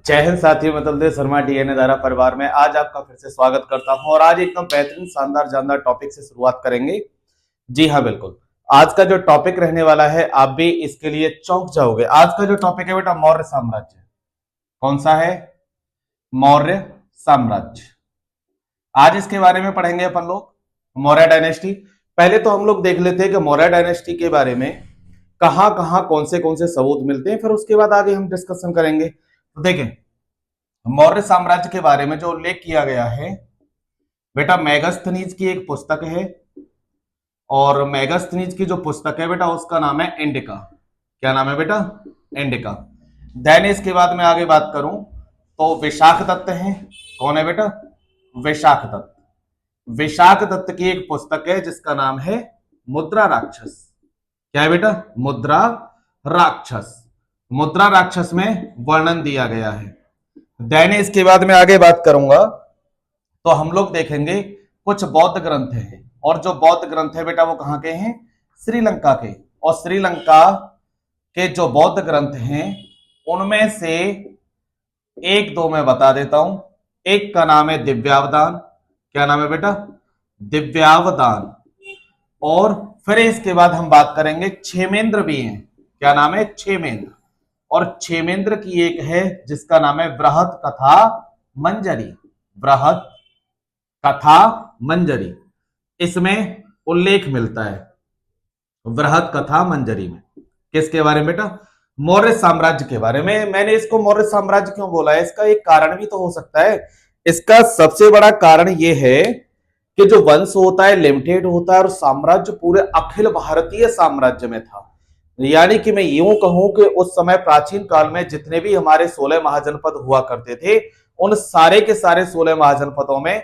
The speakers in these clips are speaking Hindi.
जय हिंद साथियों, मैं तलदेव शर्मा डीएनए धारा परिवार में आज आपका फिर से स्वागत करता हूं और आज एकदम बेहतरीन शानदार जानदार टॉपिक से शुरुआत करेंगे। जी हाँ, बिल्कुल। आज का जो टॉपिक रहने वाला है आप भी इसके लिए चौंक जाओगे। आज का जो टॉपिक है बेटा मौर्य साम्राज्य। कौन सा है? मौर्य साम्राज्य। आज इसके बारे में पढ़ेंगे अपन लोग मौर्य डायनेस्टी। पहले तो हम लोग देख लेते हैं कि मौर्य डायनेस्टी के बारे में कहां कहां कौन से सबूत मिलते हैं, फिर उसके बाद आगे हम डिस्कशन करेंगे। तो देखें, मौर्य साम्राज्य के बारे में जो उल्लेख किया गया है बेटा, मेगास्थनीज की एक पुस्तक है और मेगास्थनीज की जो पुस्तक है बेटा उसका नाम है इंडिका। क्या नाम है बेटा? इंडिका। देन इसके बाद में आगे बात करूं तो विशाख दत्त है। कौन है बेटा? विशाख दत्त। विशाख दत्त की एक पुस्तक है जिसका नाम है मुद्रा राक्षस। क्या है बेटा? मुद्रा राक्षस। मुद्रा राक्षस में वर्णन दिया गया है। देन इसके बाद में आगे बात करूंगा तो हम लोग देखेंगे कुछ बौद्ध ग्रंथ हैं और जो बौद्ध ग्रंथ है बेटा वो कहां के हैं? श्रीलंका के। और श्रीलंका के जो बौद्ध ग्रंथ हैं उनमें से एक दो मैं बता देता हूं। एक का नाम है दिव्यावदान। क्या नाम है बेटा? दिव्यावदान। और फिर इसके बाद हम बात करेंगे क्षेमेंद्र भी हैं। क्या नाम है? क्षेमेंद्र। और क्षेमेंद्र की एक है जिसका नाम है बृहत कथा मंजरी। बृहत कथा मंजरी, इसमें उल्लेख मिलता है बृहत कथा मंजरी में। किसके बारे में बेटा? मौर्य साम्राज्य के बारे में। मैंने इसको मौर्य साम्राज्य क्यों बोला है, इसका एक कारण भी तो हो सकता है। इसका सबसे बड़ा कारण यह है कि जो वंश होता है लिमिटेड होता है और साम्राज्य पूरे अखिल भारतीय साम्राज्य में था। यानी कि मैं यूं कहूं कि उस समय प्राचीन काल में जितने भी हमारे 16 महाजनपद हुआ करते थे उन सारे के सारे 16 महाजनपदों में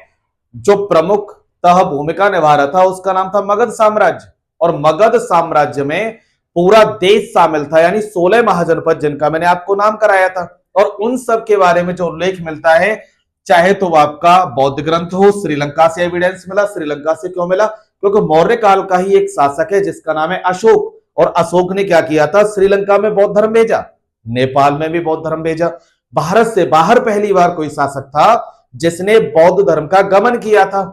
जो प्रमुखतः भूमिका निभा रहा था उसका नाम था मगध साम्राज्य। और मगध साम्राज्य में पूरा देश शामिल था, यानी 16 महाजनपद जिनका मैंने आपको नाम कराया था। और उन सब के बारे में जो उल्लेख मिलता है, चाहे तो आपका बौद्ध ग्रंथ हो, श्रीलंका से एविडेंस मिला। श्रीलंका से क्यों मिला? क्योंकि मौर्य काल का ही एक शासक है जिसका नाम है अशोक, और अशोक ने क्या किया था? श्रीलंका में बौद्ध धर्म भेजा, नेपाल में भी बौद्ध धर्म भेजा। भारत से बाहर पहली बार कोई शासक था जिसने बौद्ध धर्म का गमन किया था,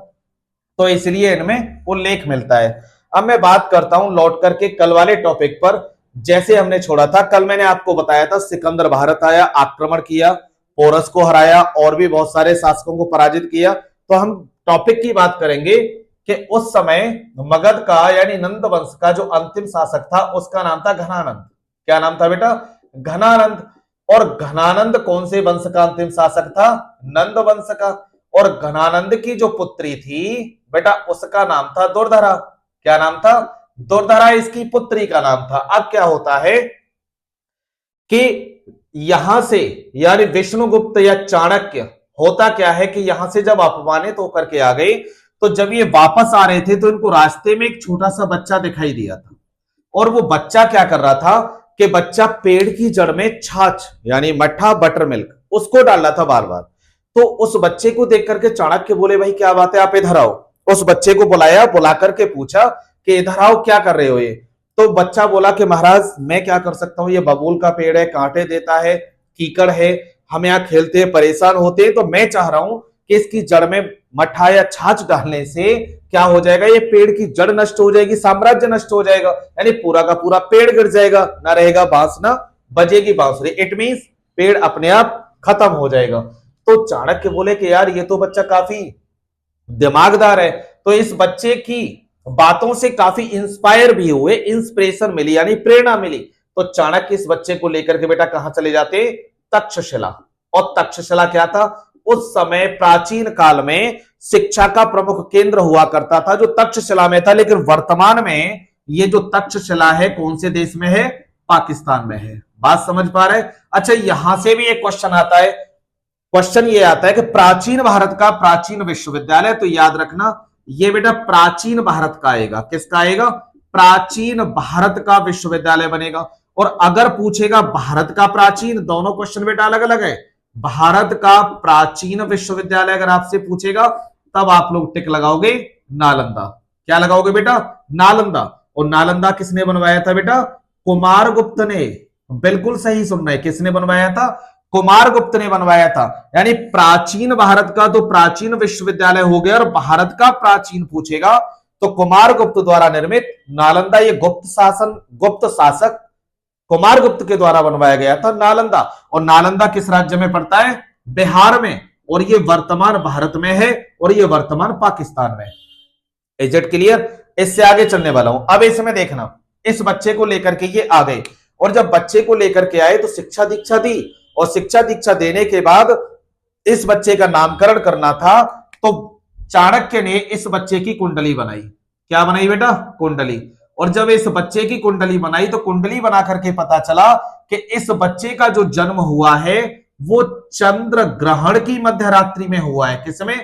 तो इसलिए इनमें उल्लेख मिलता है। अब मैं बात करता हूं लौट करके कल वाले टॉपिक पर। जैसे हमने छोड़ा था, कल मैंने आपको बताया था सिकंदर भारत आया, आक्रमण किया, पोरस को हराया और भी बहुत सारे शासकों को पराजित किया। तो हम टॉपिक की बात करेंगे कि उस समय मगध का यानी नंद वंश का जो अंतिम शासक था उसका नाम था घनानंद। क्या नाम था बेटा? घनानंद। और घनानंद कौन से वंश का अंतिम शासक था? नंद वंश का। और घनानंद की जो पुत्री थी बेटा उसका नाम था दुर्धरा। क्या नाम था? दुर्धरा इसकी पुत्री का नाम था। अब क्या होता है कि यहां से यानी विष्णुगुप्त या चाणक्य, होता क्या है कि यहां से जब अपमानित होकर के आ गए तो जब ये वापस आ रहे थे तो इनको रास्ते में एक छोटा सा बच्चा दिखाई दिया था। और वो बच्चा क्या कर रहा था कि बच्चा पेड़ की जड़ में छाछ यानी मट्ठा, बटर मिल्क, उसको डाल रहा था बार बार। तो उस बच्चे को देख करके चाणक्य बोले, भाई क्या बात है, आप इधर आओ। उस बच्चे को बुलाया, बुला करके पूछा कि इधर आओ, क्या कर रहे हो ये? तो बच्चा बोला कि महाराज मैं क्या कर सकता हूं, ये बबूल का पेड़ है, कांटे देता है, कीकड़ है, हम यहाँ खेलते हैं, परेशान होते हैं, तो मैं चाह रहा हूं कि इसकी जड़ में मट्ठा या छाछ डालने से क्या हो जाएगा, ये पेड़ की जड़ नष्ट हो जाएगी, साम्राज्य नष्ट हो जाएगा, यानी पूरा का पूरा पेड़ गिर जाएगा, ना रहेगा बांस ना बजेगी बांसुरी। इट मींस पेड़ अपने आप खत्म हो जाएगा। तो चाणक्य बोले कि यार ये तो बच्चा काफी दिमागदार है। तो इस बच्चे की बातों से काफी इंस्पायर भी हुए, इंस्पिरेशन मिली यानी प्रेरणा मिली। तो चाणक्य इस बच्चे को लेकर के बेटा कहां चले जाते? तक्षशिला। और तक्षशिला क्या था? उस समय प्राचीन काल में शिक्षा का प्रमुख केंद्र हुआ करता था जो तक्षशिला में था। लेकिन वर्तमान में ये जो तक्षशिला है कौन से देश में है? पाकिस्तान में है। बात समझ पा रहे? अच्छा, यहां से भी एक क्वेश्चन आता है। क्वेश्चन ये आता है कि प्राचीन भारत का प्राचीन विश्वविद्यालय, तो याद रखना ये बेटा प्राचीन भारत का आएगा। किसका आएगा? प्राचीन भारत का विश्वविद्यालय बनेगा। और अगर पूछेगा भारत का प्राचीन, दोनों क्वेश्चन बेटा अलग अलग है। भारत का प्राचीन विश्वविद्यालय अगर आपसे पूछेगा तब आप लोग टिक लगाओगे नालंदा। क्या लगाओगे बेटा? नालंदा। और नालंदा किसने बनवाया था बेटा? कुमारगुप्त ने। बिल्कुल सही सुनना है, किसने बनवाया था? कुमारगुप्त ने बनवाया था। यानी प्राचीन भारत का तो प्राचीन विश्वविद्यालय हो गया, और भारत का प्राचीन पूछेगा तो कुमारगुप्त द्वारा निर्मित नालंदा, ये गुप्त शासक कुमारगुप्त के द्वारा बनवाया गया था नालंदा। और नालंदा किस राज्य में पड़ता है? बिहार में। और ये वर्तमान भारत में है, और ये वर्तमान पाकिस्तान में। Is it clear? इससे आगे चलने वाला हूं। अब इसमें देखना, इस बच्चे को लेकर के ये आ गए, और जब बच्चे को लेकर के आए तो शिक्षा दीक्षा दी, और शिक्षा दीक्षा देने के बाद इस बच्चे का नामकरण करना था, तो चाणक्य ने इस बच्चे की कुंडली बनाई। क्या बनाई बेटा? कुंडली। और जब इस बच्चे की कुंडली बनाई तो कुंडली बना करके पता चला कि इस बच्चे का जो जन्म हुआ है वो चंद्र ग्रहण की मध्यरात्रि में हुआ है। किसमें?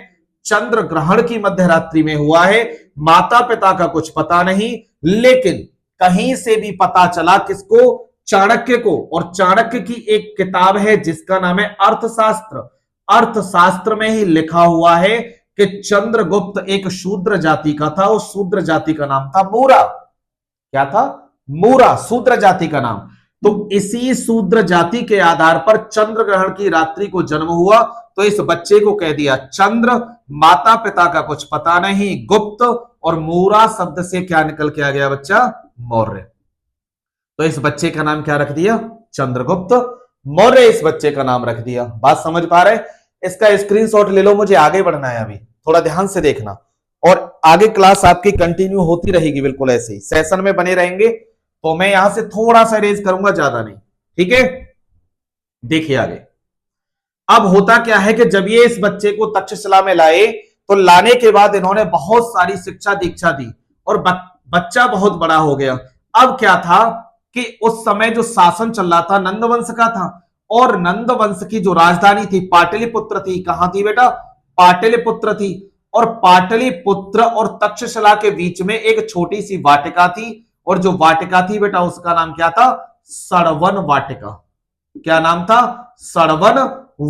चंद्र ग्रहण की मध्यरात्रि में हुआ है। माता पिता का कुछ पता नहीं, लेकिन कहीं से भी पता चला किसको? चाणक्य को। और चाणक्य की एक किताब है जिसका नाम है अर्थशास्त्र। अर्थशास्त्र में ही लिखा हुआ है कि चंद्रगुप्त एक शूद्र जाति का था। उस शूद्र जाति का नाम था मूरा। क्या था? मूरा, शूद्र जाति का नाम। तो इसी शूद्र जाति के आधार पर चंद्र ग्रहण की रात्रि को जन्म हुआ, तो इस बच्चे को कह दिया चंद्र, माता पिता का कुछ पता नहीं, गुप्त, और मूरा शब्द से क्या निकल के आ गया बच्चा? मौर्य। तो इस बच्चे का नाम क्या रख दिया? चंद्रगुप्त मौर्य इस बच्चे का नाम रख दिया। बात समझ पा रहे? इसका स्क्रीनशॉट ले लो, मुझे आगे बढ़ना है, अभी थोड़ा ध्यान से देखना, और आगे क्लास आपकी कंटिन्यू होती रहेगी, बिल्कुल ऐसे ही सेशन में बने रहेंगे। तो मैं यहां से थोड़ा सा रेज करूंगा, ज्यादा नहीं, ठीक है? देखिए आगे। अब होता क्या है कि जब ये इस बच्चे को तक्षशिला में लाए, तो लाने के बाद इन्होंने बहुत सारी शिक्षा दीक्षा दी, और बच्चा बहुत बड़ा हो गया। अब क्या था कि उस समय जो शासन चल रहा था नंद वंश का था, और नंद वंश की जो राजधानी थी पाटलिपुत्र थी। कहां थी बेटा? पाटलिपुत्र थी। और पाटलिपुत्र और तक्षशिला के बीच में एक छोटी सी वाटिका थी, और जो वाटिका थी बेटा उसका नाम क्या था? सड़वन वाटिका। क्या नाम था? सड़वन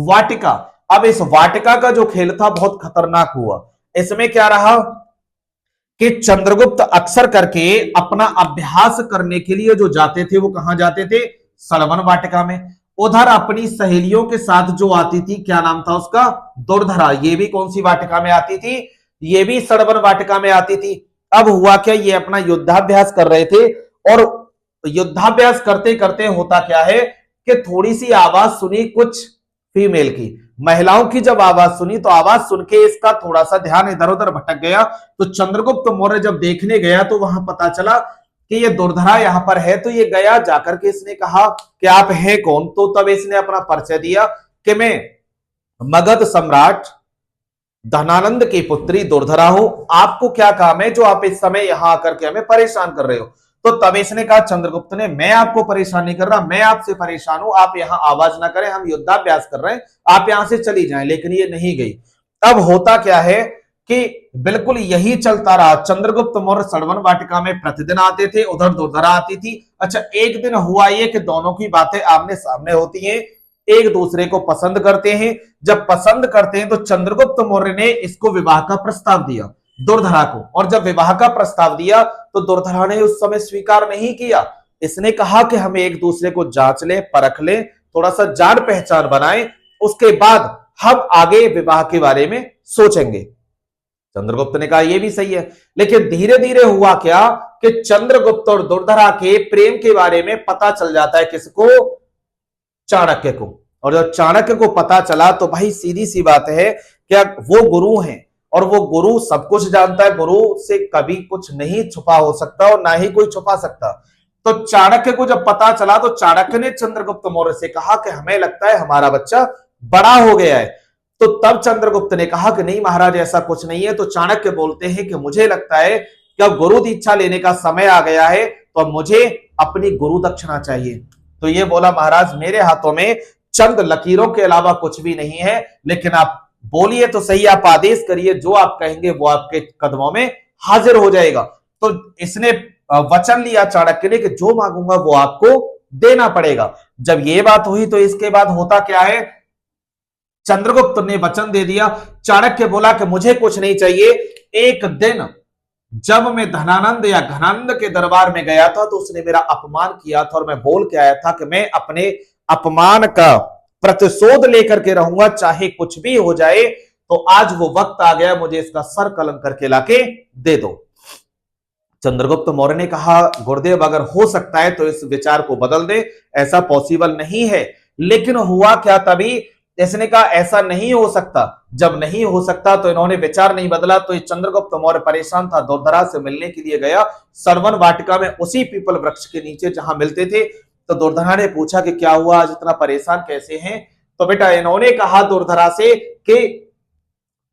वाटिका। अब इस वाटिका का जो खेल था बहुत खतरनाक हुआ। इसमें क्या रहा कि चंद्रगुप्त अक्सर करके अपना अभ्यास करने के लिए जो जाते थे वो कहां जाते थे? सड़वन वाटिका में। उधर अपनी सहेलियों के साथ जो आती थी, क्या नाम था उसका? दुर्धरा। ये भी कौन सी वाटिका में आती थी? ये भी सड़वन वाटिका में आती थी। अब हुआ क्या, ये अपना युद्धाभ्यास कर रहे थे, और युद्धाभ्यास करते करते होता क्या है कि थोड़ी सी आवाज सुनी कुछ फीमेल की, महिलाओं की। जब आवाज सुनी तो आवाज सुन के इसका थोड़ा सा ध्यान इधर उधर भटक गया। तो चंद्रगुप्त मौर्य जब देखने गया तो वहां पता चला कि ये दुर्धरा यहां पर है। तो ये गया, जाकर के इसने कहा कि आप हैं कौन? तो तब इसने अपना परिचय दिया कि मैं मगध सम्राट धनानंद की पुत्री दुर्धरा हूं। आपको क्या काम है जो आप इस समय यहां आकर के हमें परेशान कर रहे हो? तो तब इसने कहा चंद्रगुप्त ने, मैं आपको परेशान नहीं कर रहा, मैं आपसे परेशान हूं। आप यहां आवाज ना करें, हम युद्धाभ्यास कर रहे हैं, आप यहां से चली जाएं। लेकिन ये नहीं गई। अब होता क्या है कि बिल्कुल यही चलता रहा। चंद्रगुप्त मौर्य सड़वन वाटिका में प्रतिदिन आते थे, उधर दुर्धरा आती थी। अच्छा, एक दिन हुआ ये कि दोनों की बातें आमने सामने होती हैं, एक दूसरे को पसंद करते हैं। जब पसंद करते हैं तो चंद्रगुप्त मौर्य ने इसको विवाह का प्रस्ताव दिया, दुर्धरा को। और जब विवाह का प्रस्ताव दिया तो दुर्धरा ने उस समय स्वीकार नहीं किया। इसने कहा कि हम एक दूसरे को जांच लें, परख लें, थोड़ा सा जान पहचान बनाएं, उसके बाद हम आगे विवाह के बारे में सोचेंगे। चंद्रगुप्त ने कहा यह भी सही है। लेकिन धीरे धीरे हुआ क्या कि चंद्रगुप्त और दुर्धरा के प्रेम के बारे में पता चल जाता है किसको? चाणक्य को। और जब चाणक्य को पता चला तो भाई सीधी सी बात है, क्या वो गुरु हैं, और वो गुरु सब कुछ जानता है, गुरु से कभी कुछ नहीं छुपा हो सकता और ना ही कोई छुपा सकता। तो चाणक्य को जब पता चला तो चाणक्य ने चंद्रगुप्त मौर्य से कहा कि हमें लगता है हमारा बच्चा बड़ा हो गया है। तो तब चंद्रगुप्त ने कहा कि नहीं महाराज, ऐसा कुछ नहीं है। तो चाणक्य बोलते हैं कि मुझे लगता है कि अब गुरु दीक्षा लेने का समय आ गया है, तो अब मुझे अपनी गुरु दक्षिणा चाहिए। तो ये बोला महाराज मेरे हाथों में चंद लकीरों के अलावा कुछ भी नहीं है, लेकिन आप बोलिए तो सही, आप आदेश करिए, जो आप कहेंगे वो आपके कदमों में हाजिर हो जाएगा। तो इसने वचन लिया चाणक्य ने कि जो मांगूंगा वो आपको देना पड़ेगा। जब ये बात हुई तो इसके बाद होता क्या है, चंद्रगुप्त ने वचन दे दिया। चाणक्य बोला कि मुझे कुछ नहीं चाहिए। एक दिन जब मैं धनानंद या घनानंद के दरबार में गया था तो उसने मेरा अपमान किया था, और मैं बोल के आया था कि मैं अपने अपमान का प्रतिशोध लेकर के रहूंगा, चाहे कुछ भी हो जाए। तो आज वो वक्त आ गया, मुझे इसका सर कलम करके लाके दे दो। चंद्रगुप्त मौर्य ने कहा, गुरुदेव अगर हो सकता है तो इस विचार को बदल दे, ऐसा पॉसिबल नहीं है। लेकिन हुआ क्या तभी, इसने कहा ऐसा नहीं हो सकता। जब नहीं हो सकता तो इन्होंने विचार नहीं बदला। तो ये चंद्रगुप्त मौर्य परेशान था, दुर्धरा से मिलने के लिए गया सरवन वाटिका में, उसी पीपल वृक्ष के नीचे जहां मिलते थे। तो दुर्धरा ने पूछा कि क्या हुआ, आज इतना परेशान कैसे हैं? तो बेटा इन्होंने कहा दुर्धरा से कि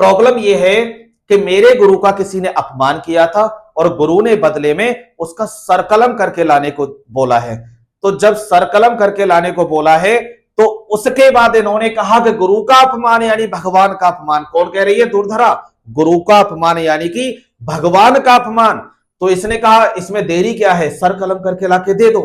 प्रॉब्लम यह है कि मेरे गुरु का किसी ने अपमान किया था और गुरु ने बदले में उसका सरकलम करके लाने को बोला है। तो जब सरकलम करके लाने को बोला है तो उसके बाद इन्होंने कहा कि गुरु का अपमान यानी भगवान का अपमान। कौन कह रही है? दुर्धरा। गुरु का अपमान यानी कि भगवान का अपमान। तो इसने कहा इसमें देरी क्या है, सर कलम करके लाके दे दो।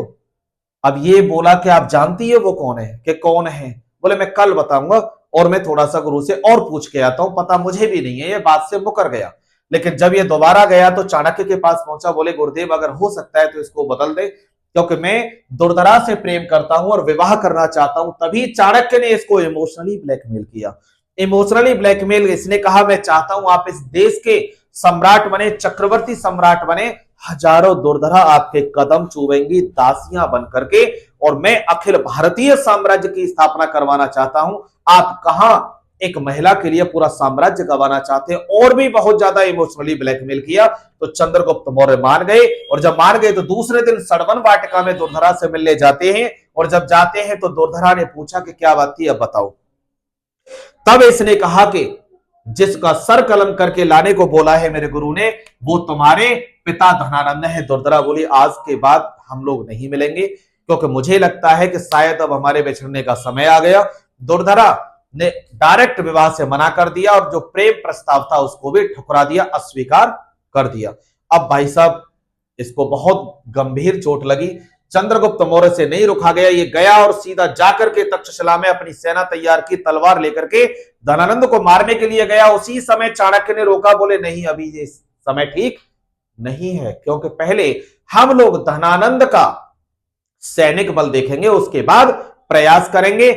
अब ये बोला कि आप जानती है वो कौन है? कि कौन है? बोले मैं कल बताऊंगा और मैं थोड़ा सा गुरु से और पूछ के आता हूं, पता मुझे भी नहीं है। ये बात से मुकर गया। लेकिन जब ये दोबारा गया तो चाणक्य के पास पहुंचा, बोले गुरुदेव अगर हो सकता है तो इसको बदल दे, क्योंकि मैं दुर्धरा से प्रेम करता हूं और विवाह करना चाहता हूं। तभी चाणक्य ने इसको इमोशनली ब्लैकमेल किया। इमोशनली ब्लैकमेल, इसने कहा मैं चाहता हूं आप इस देश के सम्राट बने, चक्रवर्ती सम्राट बने, हजारों दुर्धरा आपके कदम चूमेंगी दासियां बन करके, और मैं अखिल भारतीय साम्राज्य की स्थापना करवाना चाहता हूं। आप कहां एक महिला के लिए पूरा साम्राज्य गंवाना चाहते हैं? और भी बहुत ज्यादा इमोशनली ब्लैकमेल किया। तो चंद्रगुप्त मौर्य मान गए, और जब मान गए तो दूसरे दिन सड़वन वाटिका में दुर्धरा से मिलने जाते हैं। और जब जाते हैं तो दुर्धरा ने पूछा कि क्या बात थी, अब बताओ। तब इसने कहा कि जिसका सर कलम करके लाने को बोला है मेरे गुरु ने, वो तुम्हारे पिता धनानंद है। दुर्धरा बोली आज के बाद हम लोग नहीं मिलेंगे, क्योंकि मुझे लगता है कि शायद अब हमारे बिछड़ने का समय आ गया। दुर्धरा ने डायरेक्ट विवाह से मना कर दिया और जो प्रेम प्रस्ताव था उसको भी ठुकरा दिया, अस्वीकार कर दिया। अब भाई साहब इसको बहुत गंभीर चोट लगी। चंद्रगुप्त मौर्य से नहीं रुका गया, ये गया और सीधा जाकर के तक्षशिला में अपनी सेना तैयार की, तलवार लेकर के धनानंद को मारने के लिए गया। उसी समय चाणक्य ने रोका, बोले नहीं अभी ये समय ठीक नहीं है, क्योंकि पहले हम लोग धनानंद का सैनिक बल देखेंगे, उसके बाद प्रयास करेंगे,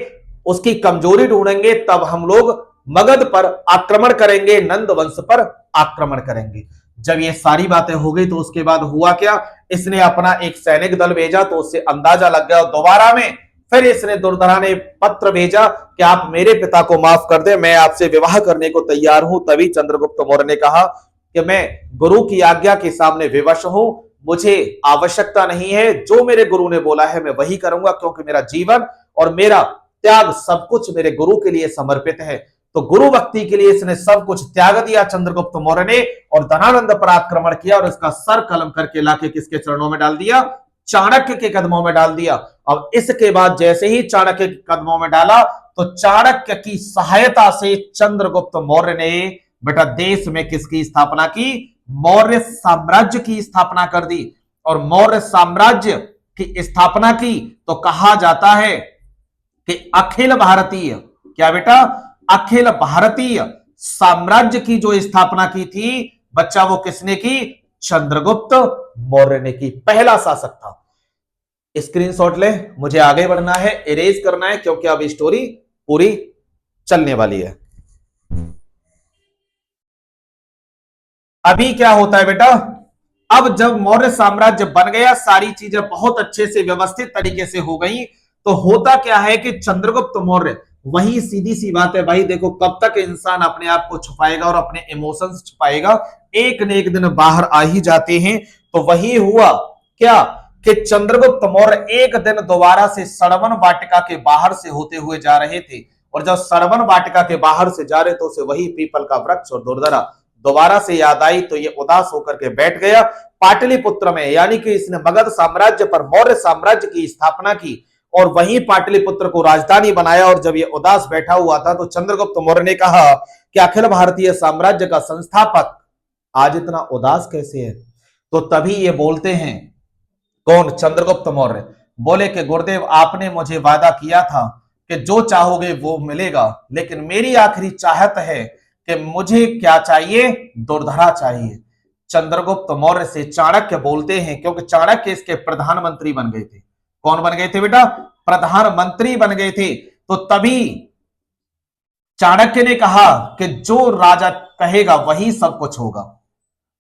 उसकी कमजोरी ढूंढेंगे, तब हम लोग मगध पर आक्रमण करेंगे, नंद वंश पर आक्रमण करेंगे। जब ये सारी बातें हो गई तो उसके बाद हुआ क्या, इसने अपना एक सैनिक दल भेजा तो उससे अंदाजा लग गया। दोबारा में फिर इसने दुर्धरा ने पत्र भेजा कि आप मेरे पिता को माफ कर दे, मैं आपसे विवाह करने को तैयार हूं। तभी चंद्रगुप्त मौर्य ने कहा कि मैं गुरु की आज्ञा के सामने विवश हूं, मुझे आवश्यकता नहीं है, जो मेरे गुरु ने बोला है मैं वही करूंगा, क्योंकि मेरा जीवन और मेरा त्याग सब कुछ मेरे गुरु के लिए समर्पित है। तो गुरु भक्ति के लिए इसने सब कुछ त्याग दिया चंद्रगुप्त मौर्य ने, और धनानंद पर आक्रमण किया और इसका सर कलम करके लाके किसके चरणों में डाल दिया? चाणक्य के कदमों में डाल दिया। अब इसके बाद जैसे ही चाणक्य के कदमों में डाला तो चाणक्य की सहायता से चंद्रगुप्त मौर्य ने बेटा देश में किसकी स्थापना की? मौर्य साम्राज्य की स्थापना कर दी। और मौर्य साम्राज्य की स्थापना की तो कहा जाता है कि अखिल भारतीय, क्या बेटा? अखिल भारतीय साम्राज्य की जो स्थापना की थी बच्चा, वो किसने की? चंद्रगुप्त मौर्य ने की, पहला शासक था। स्क्रीनशॉट ले, मुझे आगे बढ़ना है, इरेज करना है, क्योंकि अब स्टोरी पूरी चलने वाली है। अभी क्या होता है बेटा, अब जब मौर्य साम्राज्य बन गया, सारी चीजें बहुत अच्छे से व्यवस्थित तरीके से हो गई, तो होता क्या है कि चंद्रगुप्त मौर्य, वही सीधी सी बात है भाई, देखो कब तक इंसान अपने आप को छुपाएगा और अपने इमोशंस छुपाएगा, एक न एक दिन बाहर आ ही जाते हैं। तो वही हुआ क्या कि चंद्रगुप्त मौर्य एक दिन दोबारा से सड़वन वाटिका के बाहर से होते हुए जा रहे थे, और जब सड़वन वाटिका के बाहर से जा रहे तो उसे वही पीपल का वृक्ष और दुर्धरा दोबारा से याद आई। तो ये उदास होकर के बैठ गया पाटलिपुत्र में, यानी कि इसने मगध साम्राज्य पर मौर्य साम्राज्य की स्थापना की और वहीं पाटलिपुत्र को राजधानी बनाया। और जब ये उदास बैठा हुआ था तो चंद्रगुप्त मौर्य ने कहा कि अखिल भारतीय साम्राज्य का संस्थापक आज इतना उदास कैसे है? तो तभी ये बोलते हैं, कौन? चंद्रगुप्त मौर्य। बोले कि गुरुदेव आपने मुझे वादा किया था कि जो चाहोगे वो मिलेगा, लेकिन मेरी आखिरी चाहत है कि मुझे क्या चाहिए? दुर्धरा चाहिए। चंद्रगुप्त मौर्य से चाणक्य बोलते हैं, क्योंकि चाणक्य इसके प्रधानमंत्री बन गए थे। कौन बन गए थे बेटा? प्रधानमंत्री बन गए थे। तो तभी चाणक्य ने कहा कि जो राजा कहेगा वही सब कुछ होगा,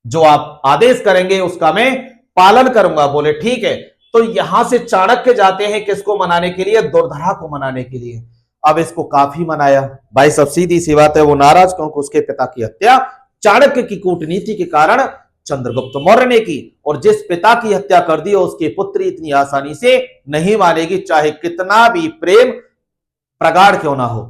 जो आप आदेश करेंगे उसका मैं पालन करूंगा। बोले ठीक है। तो यहां से चाणक्य जाते हैं किसको मनाने के लिए? दुर्धरा को मनाने के लिए। अब इसको काफी मनाया भाई, सब सीधी सी बात है, वो नाराज क्योंकि उसके पिता की हत्या चाणक्य की कूटनीति के कारण चंद्रगुप्त मौर्य ने की, और जिस पिता की हत्या कर दी उसकी पुत्री इतनी आसानी से नहीं मानेगी, चाहे कितना भी प्रेम प्रगाढ़ क्यों ना हो।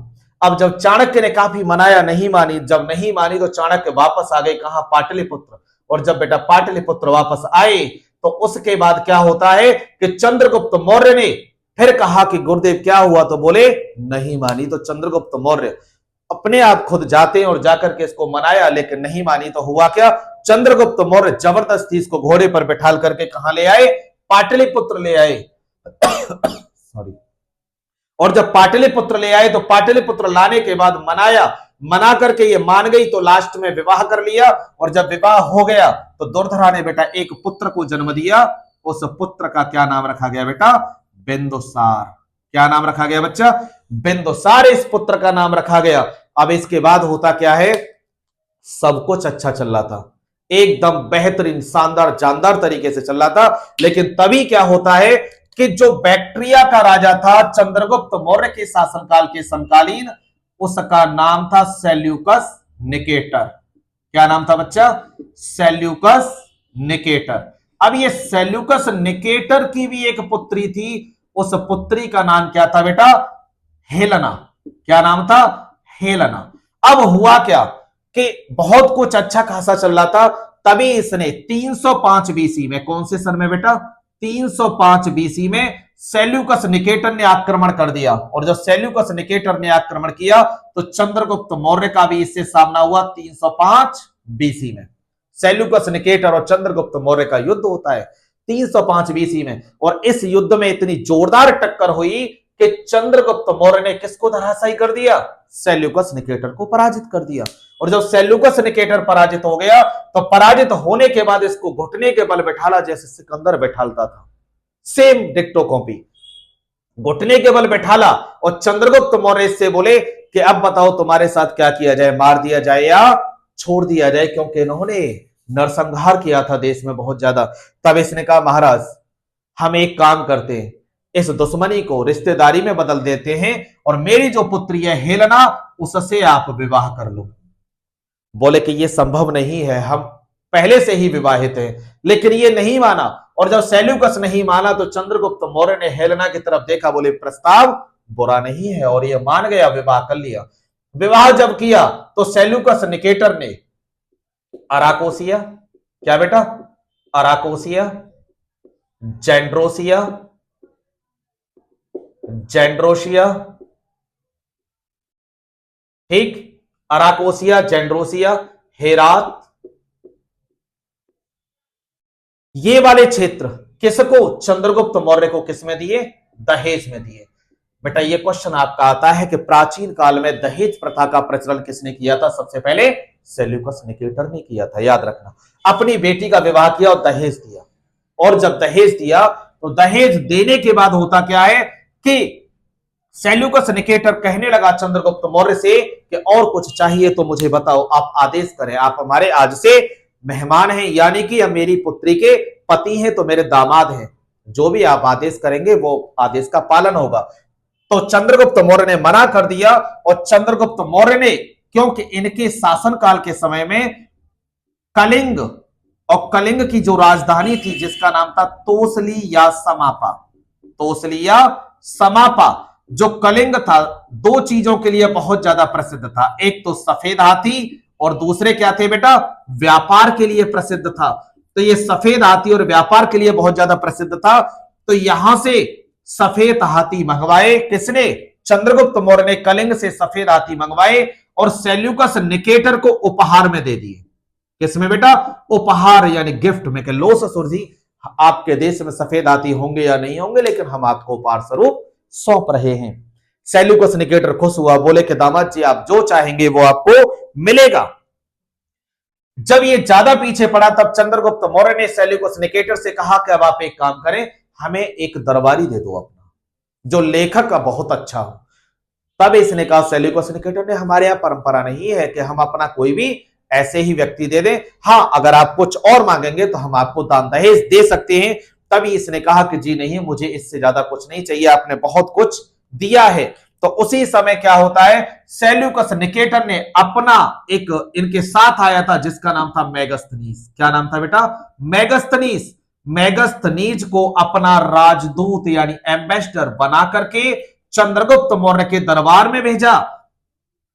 अब जब चाणक्य ने काफी मनाया, नहीं मानी, जब नहीं मानी तो चाणक्य वापस आ गए कहां? पाटलिपुत्र। और जब बेटा पाटलिपुत्र वापस आए तो उसके बाद क्या होता है कि चंद्रगुप्त मौर्य ने फिर कहा कि गुरुदेव क्या हुआ? तो बोले नहीं मानी। तो चंद्रगुप्त मौर्य अपने आप खुद जाते हैं और जाकर के इसको मनाया, लेकिन नहीं मानी। तो हुआ क्या? चंद्रगुप्त मौर्य जबरदस्ती इसको घोड़े पर बिठाल करके कहां ले आए? पाटलिपुत्र ले आए। सॉरी। और जब पाटलिपुत्र ले आए तो पाटलिपुत्र लाने के बाद मनाया, मना करके ये मान गई तो लास्ट में विवाह कर लिया। और जब विवाह हो गया तो दुर्धरा ने बेटा एक पुत्र को जन्म दिया। उस पुत्र का क्या नाम रखा गया बेटा? बिंदुसार। क्या नाम रखा गया बच्चा? बिंदुसार इस पुत्र का नाम रखा गया। अब इसके बाद होता क्या है? सब कुछ अच्छा चल रहा था, एकदम बेहतरीन शानदार जानदार तरीके से चल रहा था। लेकिन तभी क्या होता है कि जो बैक्ट्रिया का राजा था चंद्रगुप्त मौर्य के शासनकाल के समकालीन, उसका नाम था सेल्यूकस निकेटर। क्या नाम था बच्चा? Seleucus Nicator. अब ये सेल्यूकस निकेटर की भी एक पुत्री थी, उस पुत्री का नाम क्या था बेटा? हेलेना। क्या नाम था? हेलेना। अब हुआ क्या कि बहुत कुछ अच्छा खासा चल रहा था, तभी इसने 305 बीसी में, कौन से सन में बेटा? 305 बीसी में सेल्यूकस निकेटर ने आक्रमण कर दिया। और जब सेल्यूकस निकेटर ने आक्रमण किया तो चंद्रगुप्त मौर्य का भी इससे सामना हुआ 305 बीसी में। सेल्यूकस निकेटर और चंद्रगुप्त मौर्य का युद्ध होता है 305 बीसी में। और इस युद्ध में इतनी जोरदार टक्कर हुई कि चंद्रगुप्त मौर्य ने किसको धराशायी कर दिया? सेल्यूकस निकेटर को पराजित कर दिया। और जब सेल्यूकस निकेटर पराजित हो गया तो पराजित होने के बाद इसको घुटने के बल बैठाला जैसे सिकंदर बैठालता था, सेम डिक्टो कॉपी, घुटने के बल बैठाला। और चंद्रगुप्त मौर्य इससे बोले कि अब बताओ तुम्हारे साथ क्या किया जाए, मार दिया जाए या छोड़ दिया जाए, क्योंकि इन्होंने नरसंहार किया था देश में बहुत ज्यादा। तब इसने कहा महाराज हम एक काम करते हैं, इस दुश्मनी को रिश्तेदारी में बदल देते हैं और मेरी जो पुत्री है हेलेना उससे आप विवाह कर लो। बोले कि यह संभव नहीं है, हम पहले से ही विवाहित हैं। लेकिन ये नहीं माना। और जब सेल्यूकस नहीं माना तो चंद्रगुप्त मौर्य ने हेलेना की तरफ देखा, बोले प्रस्ताव बुरा नहीं है, और ये मान गया, विवाह कर लिया। विवाह जब किया तो सेल्यूकस निकेटर ने अराकोसिया, क्या बेटा? अराकोसिया, जेंड्रोसिया, जेंड्रोसिया, ठीक, अराकोसिया, जेंड्रोसिया, हेरात, ये वाले क्षेत्र किसको? चंद्रगुप्त मौर्य को किस में दिए? दहेज में दिए। बेटा ये क्वेश्चन आपका आता है कि प्राचीन काल में दहेज प्रथा का प्रचलन किसने किया था? सबसे पहले सेल्यूकस निकेटर ने किया था, याद रखना। अपनी बेटी का विवाह किया और दहेज दिया। और जब दहेज दिया तो दहेज देने के बाद होता क्या है कि सेल्यूकस निकेटर कहने लगा चंद्रगुप्त मौर्य से कि और कुछ चाहिए तो मुझे बताओ, आप आदेश करें, आप हमारे आज से मेहमान हैं, यानी कि हम मेरी पुत्री के पति हैं तो मेरे दामाद हैं, जो भी आप आदेश करेंगे वो आदेश का पालन होगा। तो चंद्रगुप्त मौर्य ने मना कर दिया। और चंद्रगुप्त मौर्य ने, क्योंकि इनके शासनकाल के समय में कलिंग, और कलिंग की जो राजधानी थी जिसका नाम था तोसली या समापा, तोसली या समापा, जो कलिंग था दो चीजों के लिए बहुत ज्यादा प्रसिद्ध था। एक तो सफेद हाथी और दूसरे क्या थे बेटा? व्यापार के लिए प्रसिद्ध था। तो ये सफेद हाथी और व्यापार के लिए बहुत ज्यादा प्रसिद्ध था। तो यहां से सफेद हाथी मंगवाए किसने? चंद्रगुप्त मौर्य ने कलिंग से सफेद हाथी मंगवाए और सेल्यूकस निकेटर को उपहार में दे दिए। किसमें बेटा? उपहार यानी गिफ्ट में। लो ससुर जी, आपके देश में सफेद हाथी होंगे या नहीं होंगे, लेकिन हम आपको उपहार स्वरूप सौंप रहे हैं। सेल्यूकस निकेटर खुश हुआ, बोले कि दामाद जी आप जो चाहेंगे वो आपको मिलेगा। जब ये ज्यादा पीछे पड़ा तब चंद्रगुप्त मौर्य ने सेल्यूकस निकेटर से कहा कि अब आप एक काम करें, हमें एक दरबारी दे दो अपना, जो लेखक का बहुत अच्छा हो। तब इसने कहा सेल्यूकस निकेटर ने, हमारे यहां परंपरा नहीं है कि हम अपना कोई भी ऐसे ही व्यक्ति दे दें, हाँ अगर आप कुछ और मांगेंगे तो हम आपको दान दहेज दे सकते हैं। तभी इसने कहा कि जी नहीं, मुझे इससे ज्यादा कुछ नहीं चाहिए, आपने बहुत कुछ दिया है। तो उसी समय क्या होता है, सेल्यूकस निकेटर ने अपना एक इनके साथ आया था जिसका नाम था मेगास्थनीज। क्या नाम था बेटा? मेगास्थनीज। मेगास्थनीज को अपना राजदूत यानी एम्बेसडर बना करके चंद्रगुप्त मौर्य के दरबार में भेजा।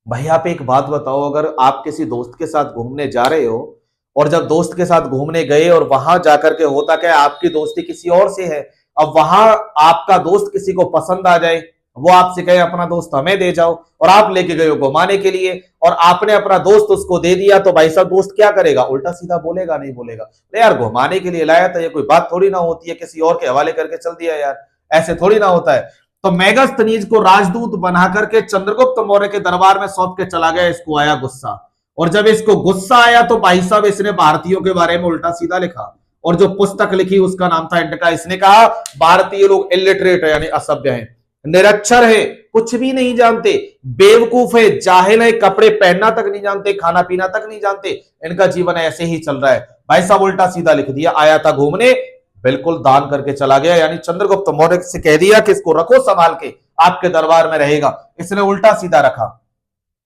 भाई आप एक बात बताओ, अगर आप किसी दोस्त के साथ घूमने जा रहे हो और जब दोस्त के साथ घूमने गए और वहां जाकर के होता क्या, आपकी दोस्ती किसी और से है, अब वहां आपका दोस्त किसी को पसंद आ जाए, वो आपसे कहे अपना दोस्त हमें दे जाओ, और आप लेके गए हो घुमाने के लिए और आपने अपना दोस्त उसको दे दिया, तो भाई साहब दोस्त क्या करेगा? उल्टा सीधा बोलेगा, नहीं बोलेगा? अरे यार घुमाने के लिए लाया था, ये कोई बात थोड़ी ना होती है, किसी और के हवाले करके चल दिया यार, ऐसे थोड़ी ना होता है। तो मेगास्थनीज को राजदूत बना करके चंद्रगुप्त मौर्य के दरबार में सौंप के चला गया। इसको आया गुस्सा, और जब इसको गुस्सा आया तो भाई साहब इसने भारतीयों के बारे में उल्टा सीधा लिखा, और जो पुस्तक लिखी उसका नाम था इंडिका। इसने कहा भारतीय लोग इलिटरेट है यानी असभ्य है, निरक्षर है, कुछ भी नहीं जानते, बेवकूफ है, जाहिल है, कपड़े पहनना तक नहीं जानते, खाना पीना तक नहीं जानते, इनका जीवन ऐसे ही चल रहा है। भाई साहब उल्टा सीधा लिख दिया। आया था घूमने, बिल्कुल दान करके चला गया, यानी चंद्रगुप्त मौर्य से कह दिया कि इसको रखो संभाल के, आपके दरबार में रहेगा। इसने उल्टा सीधा रखा।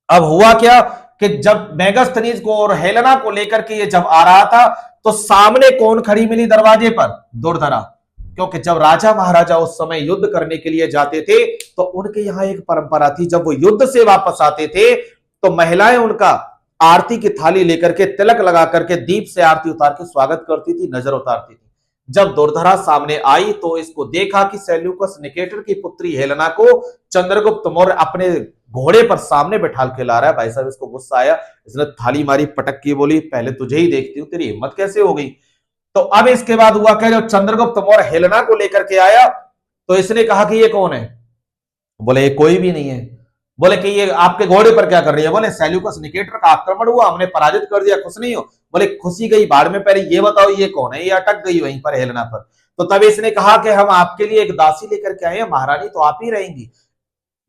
अब हुआ क्या कि जब मेगास्थनीज को और हेलेना को लेकर के ये जब आ रहा था, तो सामने कौन खड़ी मिली दरवाजे पर? दुर्धरा। क्योंकि जब राजा महाराजा उस समय युद्ध करने के लिए जाते थे तो उनके यहां एक परंपरा थी, जब वो युद्ध से वापस आते थे तो महिलाएं उनका आरती की थाली लेकर के, तिलक लगा करके, दीप से आरती उतार के स्वागत करती थी, नजर उतारती थी। जब दुर्धरा सामने आई तो इसको देखा कि सेल्यूकस निकेटर की पुत्री हेलेना को चंद्रगुप्त मौर्य अपने घोड़े पर सामने बैठा के ला रहा है। भाई साहब इसको गुस्सा आया, इसने थाली मारी, पटक की, बोली पहले तुझे ही देखती हूँ, तेरी हिम्मत कैसे हो गई? तो अब इसके बाद हुआ क्या, जब चंद्रगुप्त मौर्य हेलेना को लेकर के आया तो इसने कहा कि ये कौन है? बोले ये कोई भी नहीं है। बोले कि ये आपके घोड़े पर क्या कर रही है? बोले सेल्यूकस निकेटर का आक्रमण हुआ, हमने पराजित कर दिया, खुश नहीं हो? बोले खुशी गई बाढ़ में, पहले ये बताओ ये कौन है? ये अटक गई वहीं पर हेलेना पर। तो तब इसने कहा कि हम आपके लिए एक दासी लेकर के आए हैं, महारानी तो आप ही रहेंगी।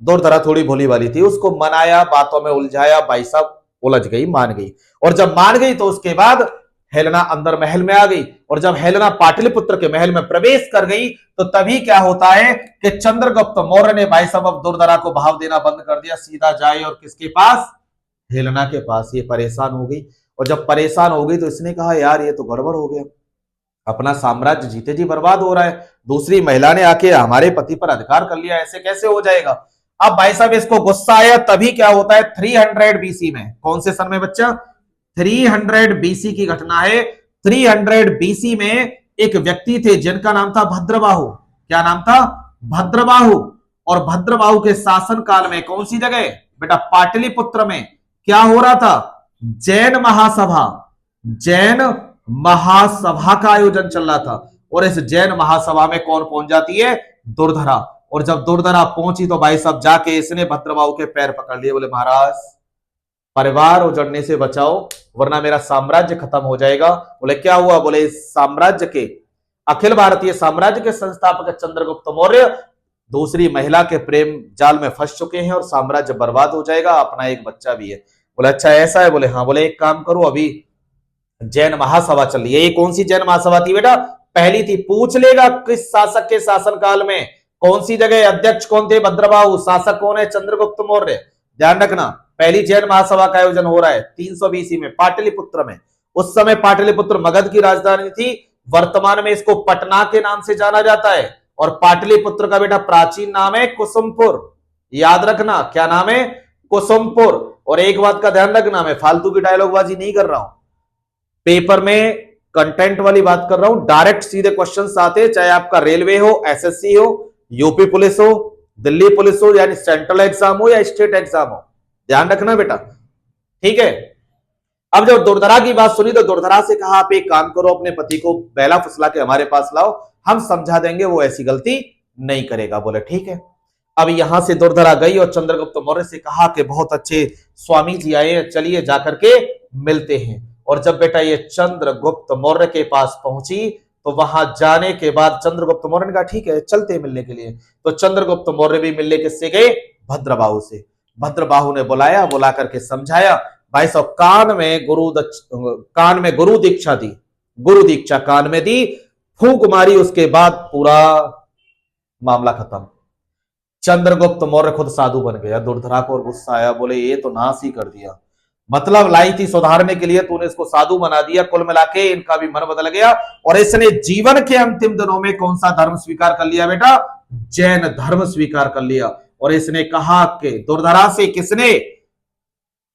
दुर्धरा थोड़ी भोली वाली थी, उसको मनाया, बातों में उलझाया, भाई साहब उलझ गई, मान गई। और जब मान गई तो उसके बाद हेलेना अंदर महल में आ गई, और जब हेलेना पाटलिपुत्र के महल में प्रवेश कर गई तो तभी क्या होता है कि चंद्रगुप्त मौर्य ने भाई साहब अब दुर्धरा को भाव देना बंद कर दिया, सीधा जाए और किसके पास? हेलेना के पास। ये परेशान हो गई, और जब परेशान हो गई तो इसने कहा यार ये तो गड़बड़ हो गया, अपना साम्राज्य जीते जी बर्बाद हो रहा है, दूसरी महिला ने आके हमारे पति पर अधिकार कर लिया, ऐसे कैसे हो जाएगा? अब भाई साहब इसको गुस्सा आया, तभी क्या होता है 300 बीसी में, कौन से सन में बच्चा? 300 बीसी की घटना है। 300 बीसी में एक व्यक्ति थे जिनका नाम था भद्रबाहु। क्या नाम था? भद्रबाहु। और भद्रबाहु के शासन काल में कौन सी जगह बेटा? पाटलिपुत्र में क्या हो रहा था? जैन महासभा। जैन महासभा का आयोजन चल रहा था, और इस जैन महासभा में कौन पहुंच जाती है? दुर्धरा। और जब दुर्धरा पहुंची तो भाई साहब जाके इसने भद्रबाहु के पैर पकड़ लिए, बोले महाराज परिवार उजड़ने से बचाओ वरना मेरा साम्राज्य खत्म हो जाएगा। बोले क्या हुआ? बोले इस साम्राज्य के, अखिल भारतीय साम्राज्य के संस्थापक चंद्रगुप्त मौर्य दूसरी महिला के प्रेम जाल में फंस चुके हैं और साम्राज्य बर्बाद हो जाएगा, अपना एक बच्चा भी है। बोले अच्छा ऐसा है? बोले हाँ। बोले एक काम करो, अभी जैन महासभा चल रही है। ये कौन सी जैन महासभा थी बेटा? पहली थी। पूछ लेगा किस शासक के शासन काल में, कौन सी जगह, अध्यक्ष कौन थे? भद्रबाहु। शासक कौन है? चंद्रगुप्त मौर्य। ध्यान रखना, पहली जैन महासभा का आयोजन हो रहा है 300 बीसी में पाटलिपुत्र में। उस समय पाटलिपुत्र मगध की राजधानी थी, वर्तमान में इसको पटना के नाम से जाना जाता है, और पाटलिपुत्र का बेटा प्राचीन नाम है कुसुमपुर। याद रखना क्या नाम है? कुसुमपुर। और एक बात का ध्यान रखना, मैं फालतू की डायलॉगबाजी नहीं कर रहा हूं, पेपर में कंटेंट वाली बात कर रहा हूं, डायरेक्ट सीधे क्वेश्चंस आते, चाहे आपका रेलवे हो, एसएससी हो, यूपी पुलिस हो, दिल्ली पुलिस हो, यानी सेंट्रल एग्जाम हो या स्टेट एग्जाम हो, ध्यान रखना बेटा, ठीक है। अब जब दुर्धरा की बात सुनी तो दुर्धरा से कहा आप एक काम करो, अपने पति को बेला फुसला के हमारे पास लाओ, हम समझा देंगे, वो ऐसी गलती नहीं करेगा। बोले ठीक है। अब यहां से दुर्धरा गई और चंद्रगुप्त मौर्य से कहा कि बहुत अच्छे स्वामी जी आए हैं, चलिए जाकर के मिलते हैं। और जब बेटा ये चंद्रगुप्त मौर्य के पास पहुंची तो वहां जाने के बाद चंद्रगुप्त मौर्य ने कहा ठीक है चलते मिलने के लिए। तो चंद्रगुप्त मौर्य भी मिलने किससे गए? भद्रबाहु से। भद्रबाहु ने बुलाया, बुला करके समझाया, भाई साहब कान में गुरु दीक्षा दी, गुरु दीक्षा कान में दी, फूंक मारी, उसके बाद पूरा मामला खत्म। चंद्रगुप्त मौर्य खुद साधु बन गया। दुर्धरा को और गुस्सा आया, बोले ये तो नाश ही कर दिया, मतलब लाई थी सुधारने के लिए, तूने इसको साधु बना दिया। कुल मिला के इनका भी मन बदल गया और इसने जीवन के अंतिम दिनों में कौन सा धर्म स्वीकार कर लिया बेटा? जैन धर्म स्वीकार कर लिया। और इसने कहा कि दुर्धरा से किसने?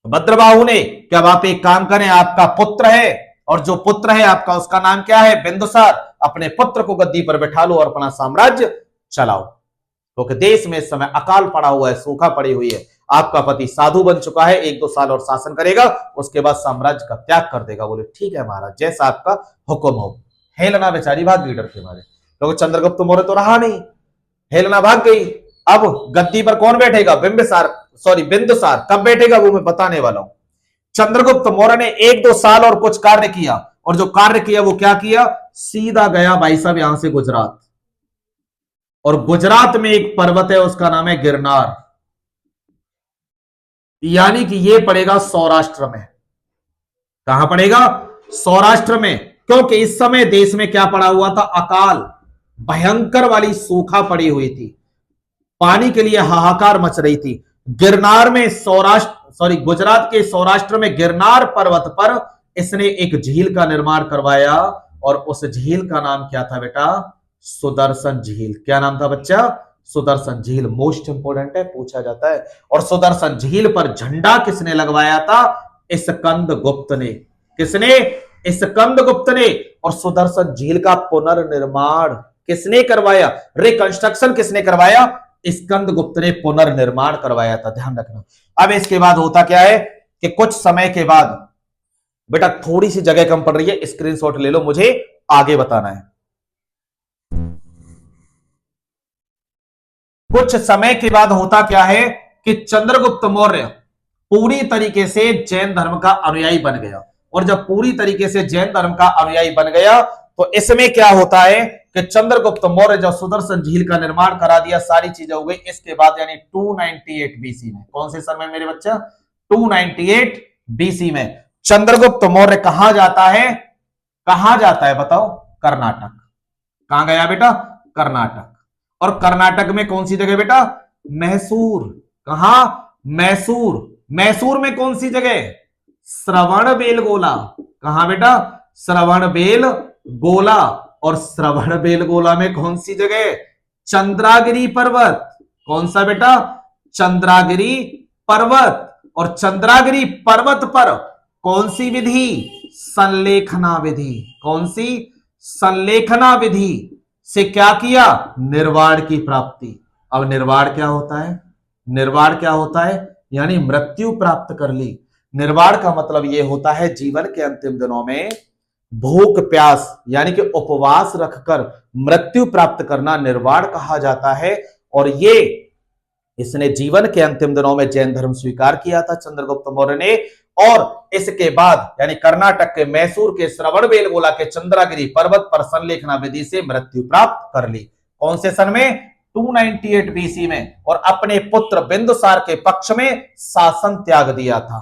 भद्रबाहु ने, कि अब आप एक काम करें, आपका पुत्र है और जो पुत्र है आपका, उसका नाम क्या है? बिंदुसार। अपने पुत्र को गद्दी पर बैठा लो और अपना साम्राज्य चलाओ, क्योंकि देश में इस समय अकाल पड़ा हुआ है, सूखा पड़ी हुई है। आपका पति साधु बन चुका है, 1-2 साल और शासन करेगा, उसके बाद साम्राज्य का त्याग कर देगा। बोले ठीक है महाराज, जैसा आपका हुक्म हो। हेलना बेचारी भाग गई डर के मारे, क्योंकि चंद्रगुप्त मौर्य तो रहा नहीं, हेलना भाग गई। अब गद्दी पर कौन बैठेगा? बिंदुसार। कब बैठेगा वो मैं बताने वाला हूं। चंद्रगुप्त मौर्य ने 1-2 साल और कुछ कार्य किया, और जो कार्य किया वो क्या किया? सीधा गया भाई साहब यहां से गुजरात, और गुजरात में एक पर्वत है, उसका नाम है गिरनार, यानी कि ये पड़ेगा सौराष्ट्र में। कहां पड़ेगा? सौराष्ट्र में, क्योंकि इस समय देश में क्या पड़ा हुआ था? अकाल, भयंकर वाली सूखा पड़ी हुई थी, पानी के लिए हाहाकार मच रही थी। गिरनार में गुजरात के सौराष्ट्र में गिरनार पर्वत पर इसने एक झील का निर्माण करवाया, और उस झील का नाम क्या था बेटा? सुदर्शन झील। क्या नाम था बच्चा? सुदर्शन झील। मोस्ट इंपोर्टेंट है, पूछा जाता है। और सुदर्शन झील पर झंडा किसने लगवाया था? स्कंदगुप्त ने। किसने? स्कंदगुप्त ने। और सुदर्शन झील का पुनर्निर्माण किसने करवाया? रिकंस्ट्रक्शन किसने करवाया? स्कंदगुप्त ने पुनर्निर्माण करवाया था, ध्यान रखना। अब इसके बाद होता क्या है कि कुछ समय के बाद, बेटा थोड़ी सी जगह कम पड़ रही है, स्क्रीनशॉट ले लो, मुझे आगे बताना है। कुछ समय के बाद होता क्या है कि चंद्रगुप्त मौर्य पूरी तरीके से जैन धर्म का अनुयायी बन गया। और जब पूरी तरीके से जैन धर्म का अनुयायी बन गया, तो इसमें क्या होता है कि चंद्रगुप्त मौर्य जब सुदर्शन झील का निर्माण करा दिया, सारी चीजें हो गई, इसके बाद यानी 298 बीसी में, कौन से सन में मेरे बच्चा? 298 बीसी में चंद्रगुप्त मौर्य कहां जाता है? कहां जाता है बताओ? कर्नाटक। कहां गया बेटा? कर्नाटक। और कर्नाटक में कौन सी जगह बेटा? मैसूर। कहां? मैसूर। मैसूर में कौन सी जगह? श्रवणबेलगोला। कहां बेटा? श्रवणबेलगोला। और श्रवणबेलगोला में कौन सी जगह? चंद्रागिरी पर्वत। कौन सा बेटा? चंद्रागिरी पर्वत। और चंद्रागिरी पर्वत पर कौन सी विधि? संलेखना विधि। कौन सी? संलेखना विधि से क्या किया? निर्वाण की प्राप्ति। अब निर्वाण क्या होता है? निर्वाण क्या होता है? यानी मृत्यु प्राप्त कर ली। निर्वाण का मतलब यह होता है जीवन के अंतिम दिनों में भूख प्यास यानी कि उपवास रखकर मृत्यु प्राप्त करना निर्वाण कहा जाता है। और ये इसने जीवन के अंतिम दिनों में जैन धर्म स्वीकार किया था चंद्रगुप्त मौर्य ने। और इसके बाद यानी कर्नाटक के मैसूर के श्रवणबेलगोला के चंद्रागिरी पर्वत पर संलेखना विधि से मृत्यु प्राप्त कर ली। कौन से सन में? 298 बीसी में। और अपने पुत्र बिंदुसार के पक्ष में शासन त्याग दिया था।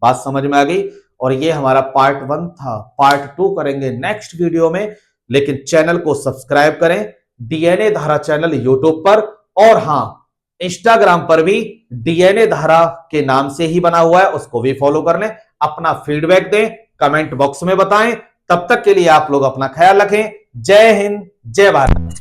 बात समझ में आ गई? और ये हमारा पार्ट 1 था। पार्ट 2 करेंगे नेक्स्ट वीडियो में, लेकिन चैनल को सब्सक्राइब करें, डीएनए धारा चैनल यूट्यूब पर, और हां इंस्टाग्राम पर भी डीएनए धारा के नाम से ही बना हुआ है, उसको भी फॉलो कर लें। अपना फीडबैक दें, कमेंट बॉक्स में बताएं। तब तक के लिए आप लोग अपना ख्याल रखें। जय हिंद, जय भारत।